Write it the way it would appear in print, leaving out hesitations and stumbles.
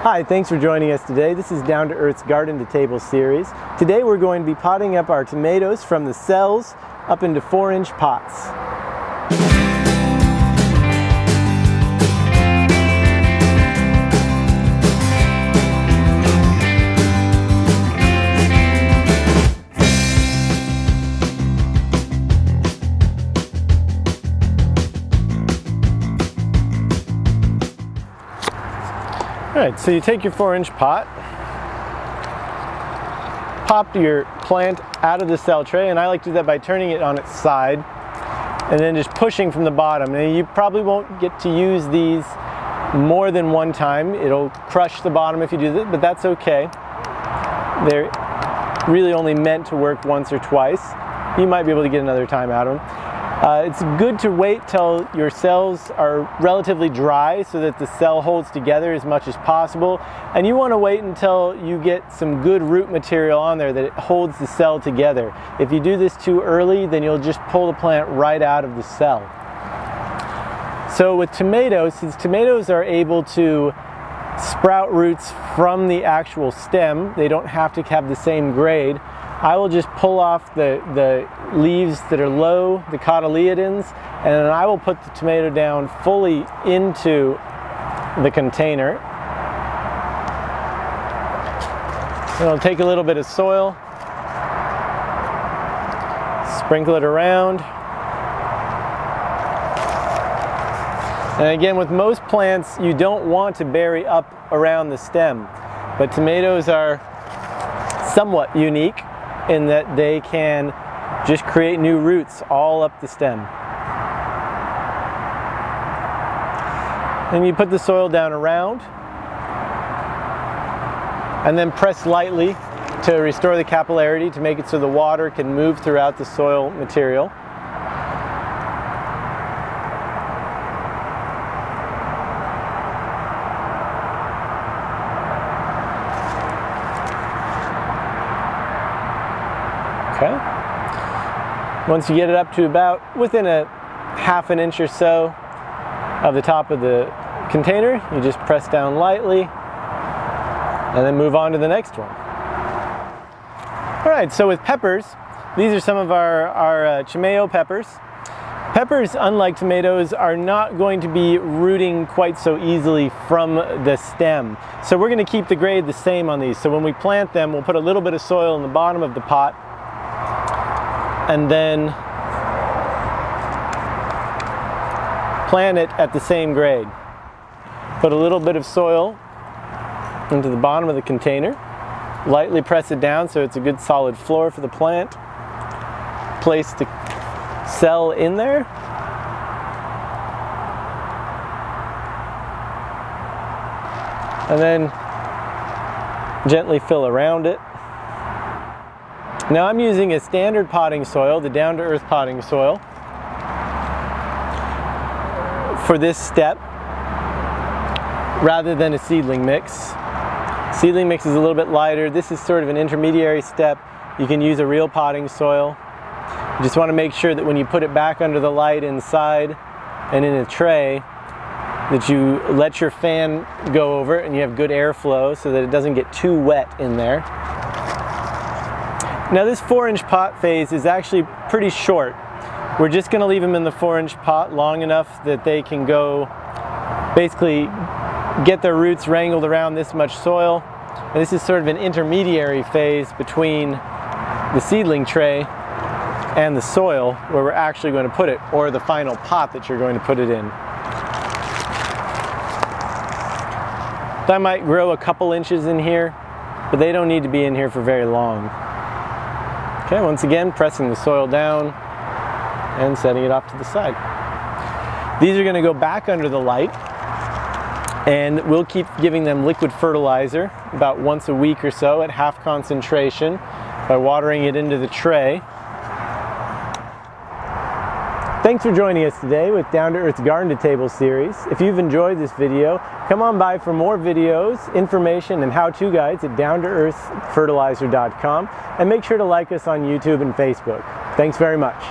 Hi, thanks for joining us today. This is Down to Earth's Garden to Table series. Today we're going to be potting up our tomatoes from the cells up into 4-inch pots. Alright, so you take your 4-inch pot, pop your plant out of the cell tray, and I like to do that by turning it on its side and then just pushing from the bottom. Now you probably won't get to use these more than one time. It'll crush the bottom if you do that, but that's okay. They're really only meant to work once or twice. You might be able to get another time out of them. It's good to wait till your cells are relatively dry so that the cell holds together as much as possible. And you want to wait until you get some good root material on there that it holds the cell together. If you do this too early, then you'll just pull the plant right out of the cell. So with tomatoes, since tomatoes are able to sprout roots from the actual stem, they don't have to have the same grade. I will just pull off the leaves that are low, the cotyledons, and then I will put the tomato down fully into the container. And I'll take a little bit of soil, sprinkle it around. And again, with most plants, you don't want to bury up around the stem, but tomatoes are somewhat unique in that they can just create new roots all up the stem. And you put the soil down around and then press lightly to restore the capillarity, to make it so the water can move throughout the soil material. Okay. Once you get it up to about within a ½ an inch or so of the top of the container, you just press down lightly and then move on to the next one. Alright, so with peppers, these are some of our chimeo peppers. Peppers, unlike tomatoes, are not going to be rooting quite so easily from the stem. So we're going to keep the grade the same on these. So when we plant them, we'll put a little bit of soil in the bottom of the pot and then plant it at the same grade. Put a little bit of soil into the bottom of the container, lightly press it down so it's a good solid floor for the plant. Place the cell in there. And then gently fill around it. Now I'm using a standard potting soil, the Down to Earth potting soil, for this step rather than a seedling mix. Seedling mix is a little bit lighter. This is sort of an intermediary step. You can use a real potting soil. You just want to make sure that when you put it back under the light inside and in a tray, that you let your fan go over it and you have good airflow so that it doesn't get too wet in there. Now this 4-inch pot phase is actually pretty short. We're just going to leave them in the 4-inch pot long enough that they can go basically get their roots wrangled around this much soil. And this is sort of an intermediary phase between the seedling tray and the soil where we're actually going to put it, or the final pot that you're going to put it in. That might grow a couple inches in here, but they don't need to be in here for very long. Okay, once again, pressing the soil down and setting it off to the side. These are going to go back under the light, and we'll keep giving them liquid fertilizer about once a week or so at half concentration by watering it into the tray. Thanks for joining us today with Down to Earth's Garden to Table series. If you've enjoyed this video, come on by for more videos, information, and how-to guides at downtoearthfertilizer.com, and make sure to like us on YouTube and Facebook. Thanks very much.